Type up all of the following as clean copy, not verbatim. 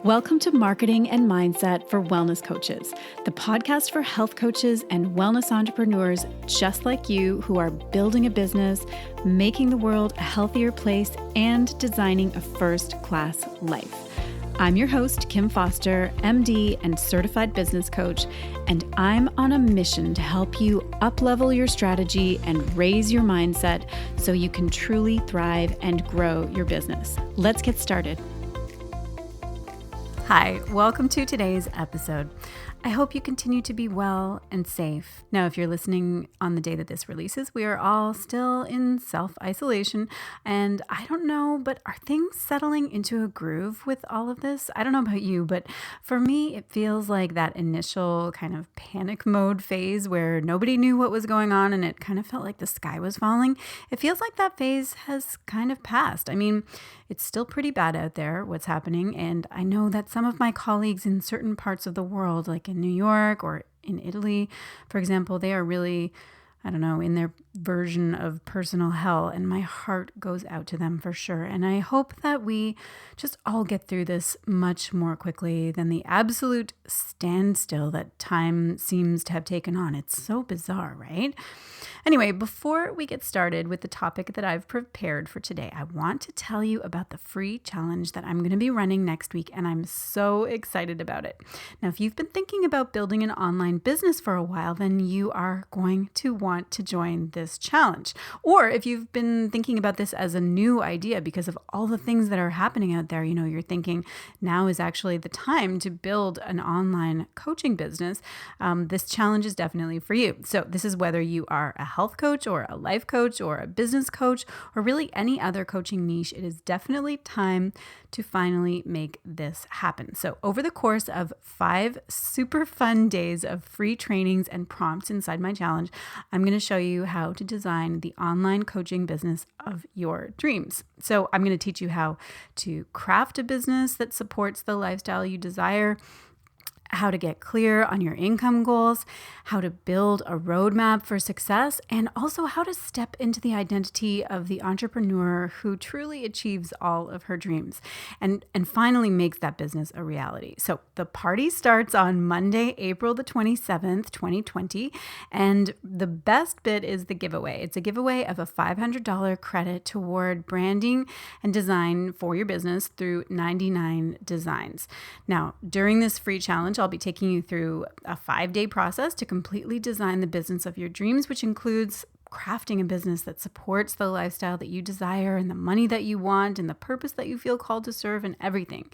Welcome to Marketing and Mindset for Wellness Coaches, the podcast for health coaches and wellness entrepreneurs just like you who are building a business, making the world a healthier place, and designing a first-class life. I'm your host, Kim Foster, MD and certified business coach, and I'm on a mission to help you up-level your strategy and raise your mindset so you can truly thrive and grow your business. Let's get started. Hi, welcome to today's episode. I hope you continue to be well and safe. Now, if you're listening on the day that this releases, we are all still in self-isolation, and I don't know, but are things settling into a groove with all of this? I don't know about you, but for me, it feels like that initial kind of panic mode phase where nobody knew what was going on and it kind of felt like the sky was falling. It feels like that phase has kind of passed. I mean, it's still pretty bad out there, what's happening, and I know that some of my colleagues in certain parts of the world, like in New York or in Italy, for example, they are really, in their version of personal hell, and my heart goes out to them for sure. And I hope that we just all get through this much more quickly than the absolute standstill that time seems to have taken on. It's so bizarre, right? Anyway, before we get started with the topic that I've prepared for today, I want to tell you about the free challenge that I'm going to be running next week, and I'm so excited about it. Now, if you've been thinking about building an online business for a while, then you are going to want to join this challenge. Or if you've been thinking about this as a new idea because of all the things that are happening out there, you're thinking now is actually the time to build an online coaching business, this challenge is definitely for you. So this is whether you are a health coach or a life coach or a business coach or really any other coaching niche. It is definitely time to finally make this happen. So over the course of 5 super fun days of free trainings and prompts inside my challenge, I'm going to show you how to design the online coaching business of your dreams. So I'm going to teach you how to craft a business that supports the lifestyle you desire, how to get clear on your income goals, how to build a roadmap for success, and also how to step into the identity of the entrepreneur who truly achieves all of her dreams and finally makes that business a reality. So the party starts on Monday, April the 27th, 2020, and the best bit is the giveaway. It's a giveaway of a $500 credit toward branding and design for your business through 99 Designs. Now, during this free challenge, I'll be taking you through a 5-day process to completely design the business of your dreams, which includes crafting a business that supports the lifestyle that you desire and the money that you want and the purpose that you feel called to serve and everything.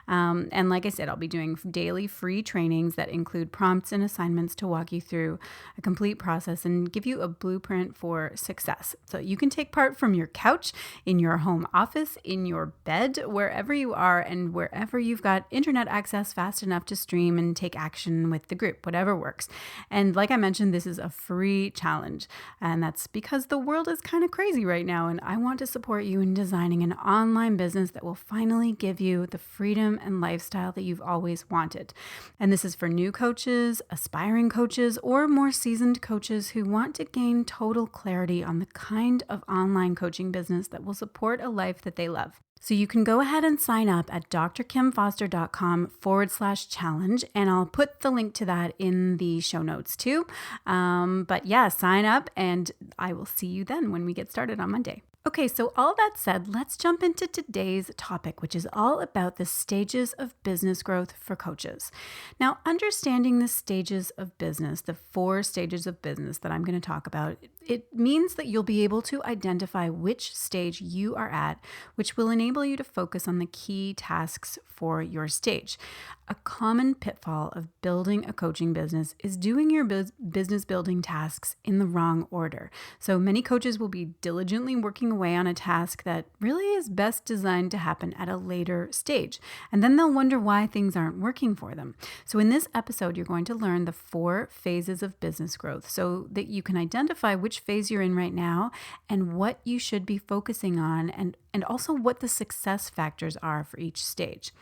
And like I said, I'll be doing daily free trainings that include prompts and assignments to walk you through a complete process and give you a blueprint for success. So you can take part from your couch, in your home office, in your bed, wherever you are and wherever you've got internet access fast enough to stream and take action with the group, whatever works. And like I mentioned, this is a free challenge. And that's because the world is kind of crazy right now, and I want to support you in designing an online business that will finally give you the freedom and lifestyle that you've always wanted. And this is for new coaches, aspiring coaches, or more seasoned coaches who want to gain total clarity on the kind of online coaching business that will support a life that they love. So you can go ahead and sign up at drkimfoster.com/challenge, and I'll put the link to that in the show notes too. But yeah, sign up and I will see you then when we get started on Monday. Okay, so all that said, let's jump into today's topic, which is all about the stages of business growth for coaches. Now, understanding the stages of business, the 4 stages of business that I'm going to talk about, it means that you'll be able to identify which stage you are at, which will enable you to focus on the key tasks for your stage. A common pitfall of building a coaching business is doing your business building tasks in the wrong order. So many coaches will be diligently working away on a task that really is best designed to happen at a later stage. And then they'll wonder why things aren't working for them. So in this episode, you're going to learn the 4 phases of business growth so that you can identify which phase you're in right now and what you should be focusing on and and also what the success factors are for each stage.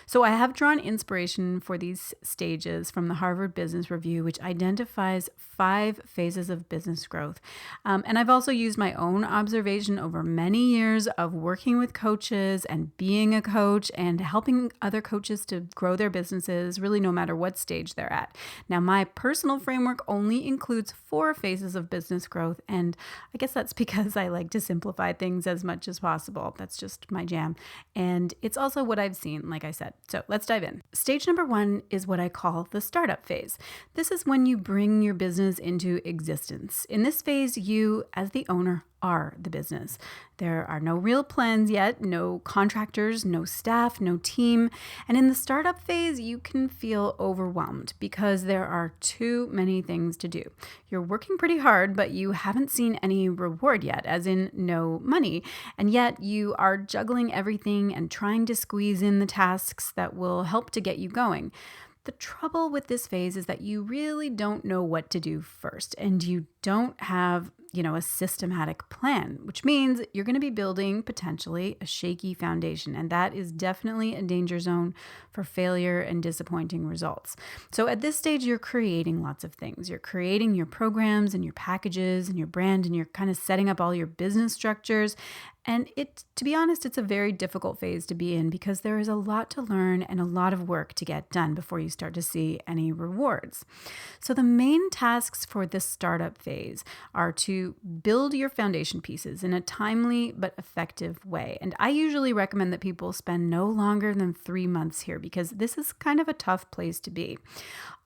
So I have drawn inspiration for these stages from the Harvard Business Review, which identifies 5 phases of business growth. And I've also used my own observation over many years of working with coaches and being a coach and helping other coaches to grow their businesses, really no matter what stage they're at. Now, my personal framework only includes 4 phases of business growth, and I guess that's because I like to simplify things as much as possible. That's just my jam. And it's also what I've seen, like I said. So let's dive in. Stage number 1 is what I call the startup phase. This is when you bring your business into existence. In this phase, you, as the owner, are the business. There are no real plans yet, no contractors, no staff, no team. And in the startup phase, you can feel overwhelmed because there are too many things to do. You're working pretty hard, but you haven't seen any reward yet, as in no money. And yet you are juggling everything and trying to squeeze in the tasks that will help to get you going. The trouble with this phase is that you really don't know what to do first, and you don't have, a systematic plan, which means you're going to be building potentially a shaky foundation. And that is definitely a danger zone for failure and disappointing results. So at this stage, you're creating lots of things. You're creating your programs and your packages and your brand, and you're kind of setting up all your business structures. And to be honest, it's a very difficult phase to be in because there is a lot to learn and a lot of work to get done before you start to see any rewards. So the main tasks for this startup phase are to build your foundation pieces in a timely but effective way. And I usually recommend that people spend no longer than 3 months here because this is kind of a tough place to be.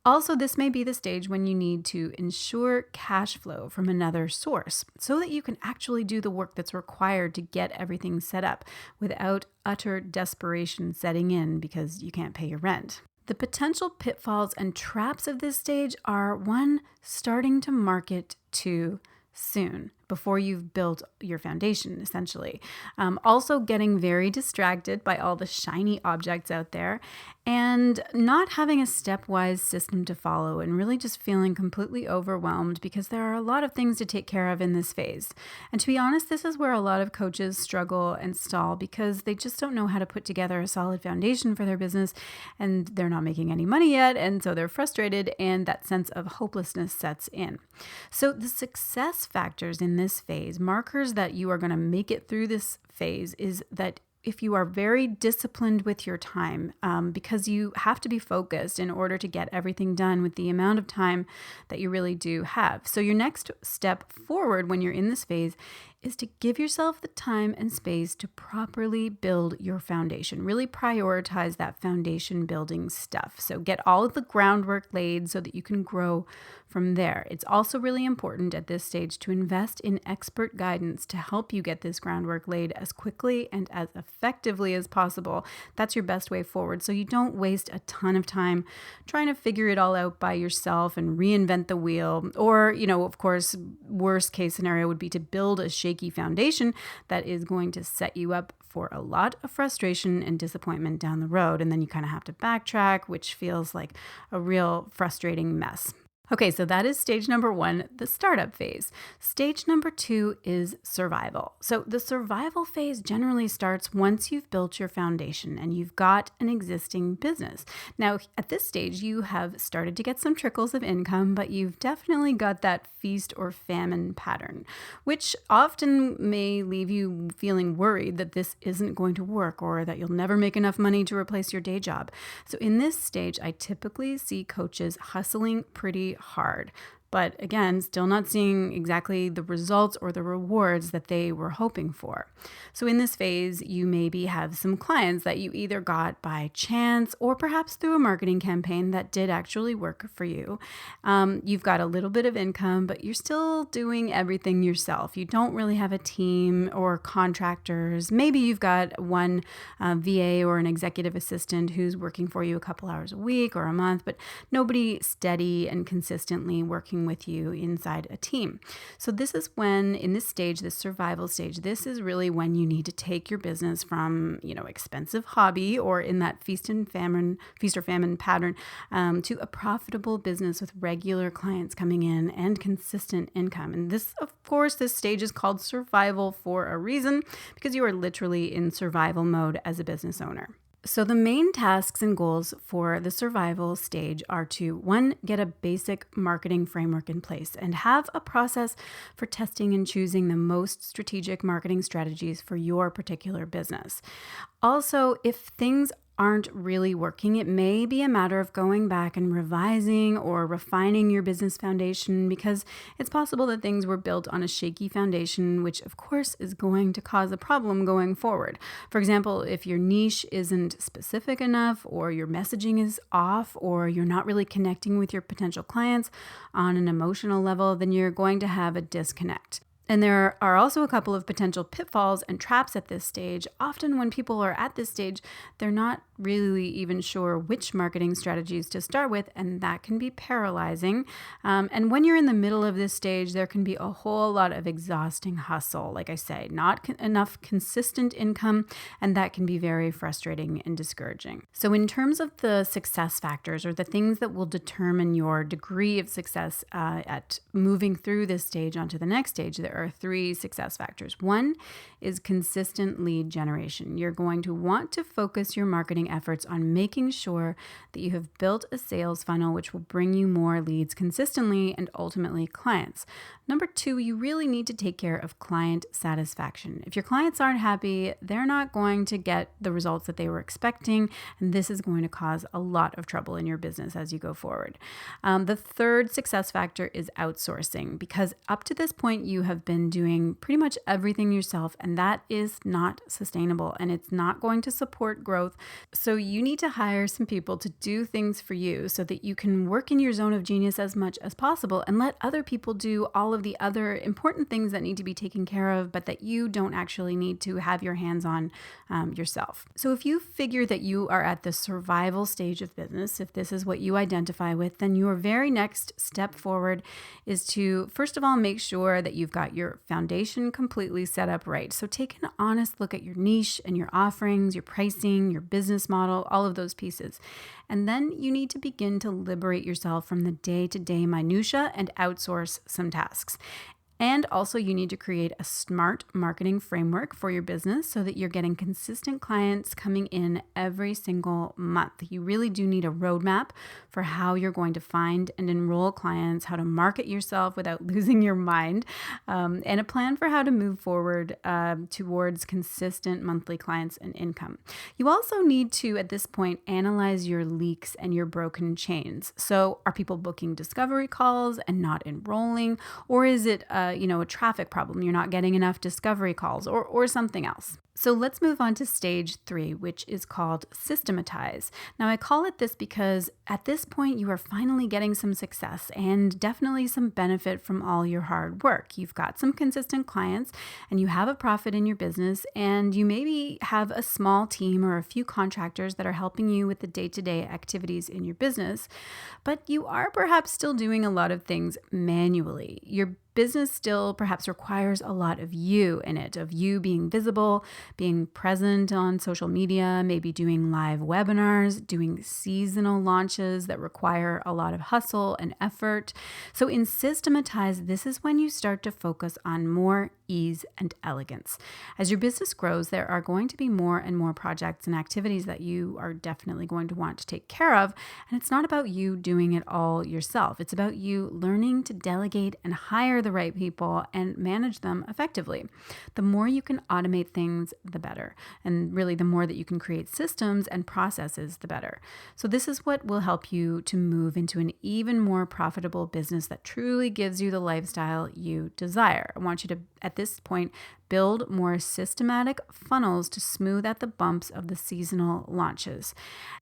Also, this may be the stage when you need to ensure cash flow from another source so that you can actually do the work that's required to get everything set up without utter desperation setting in because you can't pay your rent. The potential pitfalls and traps of this stage are 1, starting to market too soon before you've built your foundation, essentially. Also getting very distracted by all the shiny objects out there and not having a stepwise system to follow and really just feeling completely overwhelmed because there are a lot of things to take care of in this phase. And to be honest, this is where a lot of coaches struggle and stall because they just don't know how to put together a solid foundation for their business and they're not making any money yet. And so they're frustrated and that sense of hopelessness sets in. So the success factors in this phase, markers that you are going to make it through this phase, is that if you are very disciplined with your time, because you have to be focused in order to get everything done with the amount of time that you really do have. So your next step forward when you're in this phase is to give yourself the time and space to properly build your foundation. Really prioritize that foundation building stuff. So get all of the groundwork laid so that you can grow from there. It's also really important at this stage to invest in expert guidance to help you get this groundwork laid as quickly and as effectively as possible. That's your best way forward. So you don't waste a ton of time trying to figure it all out by yourself and reinvent the wheel. Or, of course, worst case scenario would be to build a shaky foundation that is going to set you up for a lot of frustration and disappointment down the road. And then you kind of have to backtrack, which feels like a real frustrating mess. Okay, so that is stage number 1, the startup phase. Stage number 2 is survival. So the survival phase generally starts once you've built your foundation and you've got an existing business. Now, at this stage, you have started to get some trickles of income, but you've definitely got that feast or famine pattern, which often may leave you feeling worried that this isn't going to work or that you'll never make enough money to replace your day job. So in this stage, I typically see coaches hustling pretty hard. But again, still not seeing exactly the results or the rewards that they were hoping for. So in this phase, you maybe have some clients that you either got by chance or perhaps through a marketing campaign that did actually work for you. You've got a little bit of income, but you're still doing everything yourself. You don't really have a team or contractors. Maybe you've got one VA or an executive assistant who's working for you a couple hours a week or a month, but nobody steady and consistently working working with you inside a team. So this is when, in this stage, this survival stage, this is really when you need to take your business from, expensive hobby or in that feast or famine pattern to a profitable business with regular clients coming in and consistent income. And this, of course, this stage is called survival for a reason, because you are literally in survival mode as a business owner. So the main tasks and goals for the survival stage are to, one, get a basic marketing framework in place and have a process for testing and choosing the most strategic marketing strategies for your particular business. Also, if things aren't really working, it may be a matter of going back and revising or refining your business foundation, because it's possible that things were built on a shaky foundation, which of course is going to cause a problem going forward. For example, if your niche isn't specific enough, or your messaging is off, or you're not really connecting with your potential clients on an emotional level, then you're going to have a disconnect. And there are also a couple of potential pitfalls and traps at this stage. Often when people are at this stage, they're not really even sure which marketing strategies to start with, and that can be paralyzing. And when you're in the middle of this stage, there can be a whole lot of exhausting hustle. Like I say, not enough consistent income, and that can be very frustrating and discouraging. So in terms of the success factors, or the things that will determine your degree of success at moving through this stage onto the next stage, there are 3 success factors. One is consistent lead generation. You're going to want to focus your marketing efforts on making sure that you have built a sales funnel which will bring you more leads consistently and ultimately clients. Number 2, you really need to take care of client satisfaction. If your clients aren't happy, they're not going to get the results that they were expecting, and this is going to cause a lot of trouble in your business as you go forward. The 3rd success factor is outsourcing, because up to this point you have been doing pretty much everything yourself, and that is not sustainable and it's not going to support growth. So you need to hire some people to do things for you so that you can work in your zone of genius as much as possible and let other people do all of the other important things that need to be taken care of, but that you don't actually need to have your hands on yourself. So if you figure that you are at the survival stage of business, if this is what you identify with, then your very next step forward is to, first of all, make sure that you've got your foundation completely set up right. So take an honest look at your niche and your offerings, your pricing, your business model, all of those pieces. And then you need to begin to liberate yourself from the day-to-day minutia and outsource some tasks. And also you need to create a smart marketing framework for your business so that you're getting consistent clients coming in every single month. You really do need a roadmap for how you're going to find and enroll clients, how to market yourself without losing your mind, and a plan for how to move forward towards consistent monthly clients and income. You also need to, at this point, analyze your leaks and your broken chains. So are people booking discovery calls and not enrolling? Or is it a traffic problem? You're not getting enough discovery calls or something else. So let's move on to stage 3, which is called systematize. Now I call it this because at this point you are finally getting some success and definitely some benefit from all your hard work. You've got some consistent clients and you have a profit in your business, and you maybe have a small team or a few contractors that are helping you with the day-to-day activities in your business, but you are perhaps still doing a lot of things manually. Your business still perhaps requires a lot of you in it, of you being visible, being present on social media, maybe doing live webinars, doing seasonal launches that require a lot of hustle and effort. So in Systematize, this is when you start to focus on more ease and elegance. As your business grows, there are going to be more and more projects and activities that you are definitely going to want to take care of. And it's not about you doing it all yourself. It's about you learning to delegate and hire the right people and manage them effectively. The more you can automate things, the better. And really, the more that you can create systems and processes, the better. So this is what will help you to move into an even more profitable business that truly gives you the lifestyle you desire. I want you to, at this point, build more systematic funnels to smooth out the bumps of the seasonal launches.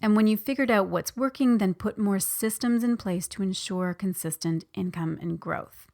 And when you've figured out what's working, then put more systems in place to ensure consistent income and growth.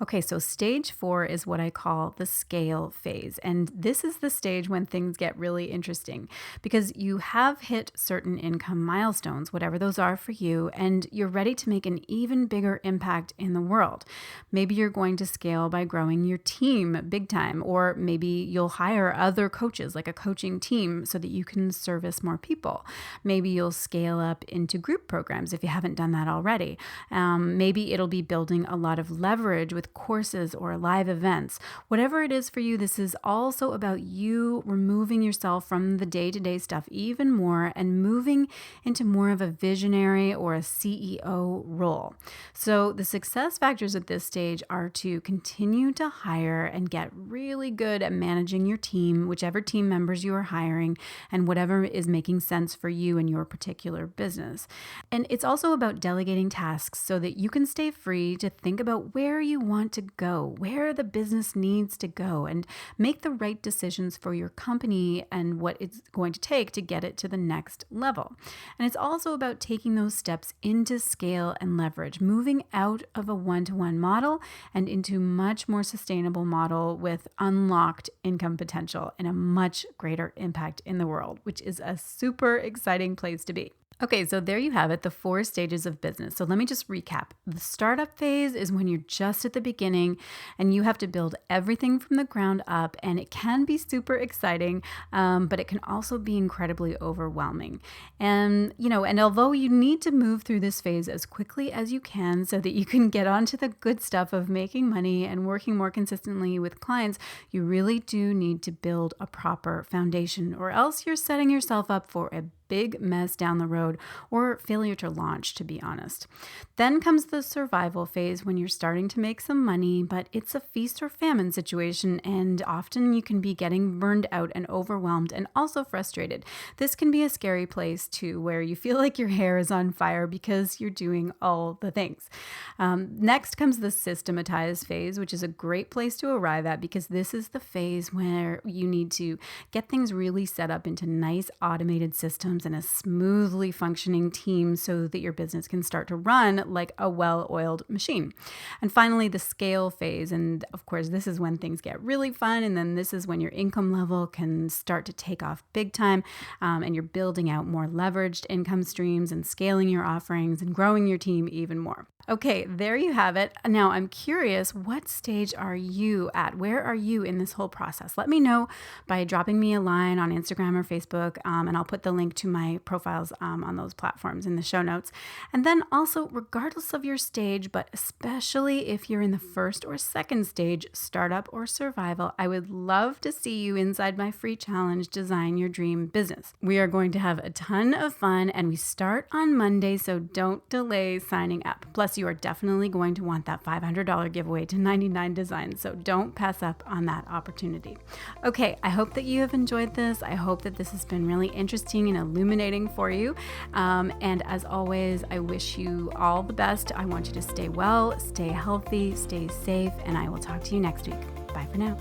Okay, so stage 4 is what I call the scale phase. And this is the stage when things get really interesting because you have hit certain income milestones, whatever those are for you, and you're ready to make an even bigger impact in the world. Maybe you're going to scale by growing your team big time, or maybe you'll hire other coaches, like a coaching team, so that you can service more people. Maybe you'll scale up into group programs if you haven't done that already. Maybe it'll be building a lot of leverage with courses or live events. Whatever it is for you, this is also about you removing yourself from the day-to-day stuff even more and moving into more of a visionary or a CEO role. So the success factors at this stage are to continue to hire and get really good at managing your team, whichever team members you are hiring, and whatever is making sense for you and your particular business. And it's also about delegating tasks so that you can stay free to think about where you want to go, where the business needs to go, and make the right decisions for your company and what it's going to take to get it to the next level. And it's also about taking those steps into scale and leverage, moving out of a one-to-one model and into a much more sustainable model with unlocked income potential and a much greater impact in the world, which is a super exciting place to be. Okay, so there you have it, the 4 stages of business. So let me just recap. The startup phase is when you're just at the beginning and you have to build everything from the ground up, and it can be super exciting, but it can also be incredibly overwhelming. And although you need to move through this phase as quickly as you can so that you can get onto the good stuff of making money and working more consistently with clients, you really do need to build a proper foundation, or else you're setting yourself up for a big mess down the road or failure to launch, to be honest. Then comes the survival phase when you're starting to make some money, but it's a feast or famine situation, and often you can be getting burned out and overwhelmed and also frustrated. This can be a scary place too, where you feel like your hair is on fire because you're doing all the things. Next comes the systematized phase, which is a great place to arrive at because this is the phase where you need to get things really set up into nice automated systems and a smoothly functioning team so that your business can start to run like a well-oiled machine. And finally, the scale phase. And of course, this is when things get really fun. And then this is when your income level can start to take off big time. And you're building out more leveraged income streams and scaling your offerings and growing your team even more. Okay, there you have it. Now, I'm curious, what stage are you at? Where are you in this whole process? Let me know by dropping me a line on Instagram or Facebook, and I'll put the link to my profiles on those platforms in the show notes. And then also, regardless of your stage, but especially if you're in the first or second stage, startup or survival, I would love to see you inside my free challenge, Design Your Dream Business. We are going to have a ton of fun, and we start on Monday, so don't delay signing up. Plus, you are definitely going to want that $500 giveaway to 99 Designs, so don't pass up on that opportunity. Okay, I hope that you have enjoyed this. I hope that this has been really interesting and illuminating for you. And as always, I wish you all the best. I want you to stay well, stay healthy, stay safe, and I will talk to you next week. Bye for now.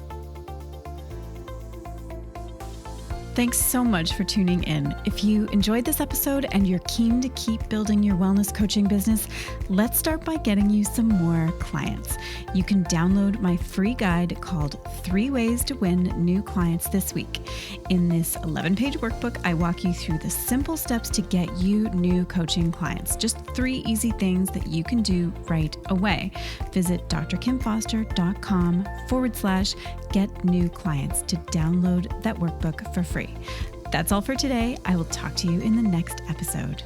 Thanks so much for tuning in. If you enjoyed this episode and you're keen to keep building your wellness coaching business, let's start by getting you some more clients. You can download my free guide called 3 Ways to Win New Clients This Week. In this 11-page workbook, I walk you through the simple steps to get you new coaching clients. Just 3 easy things that you can do right away. Visit drkimfoster.com/get new clients to download that workbook for free. That's all for today. I will talk to you in the next episode.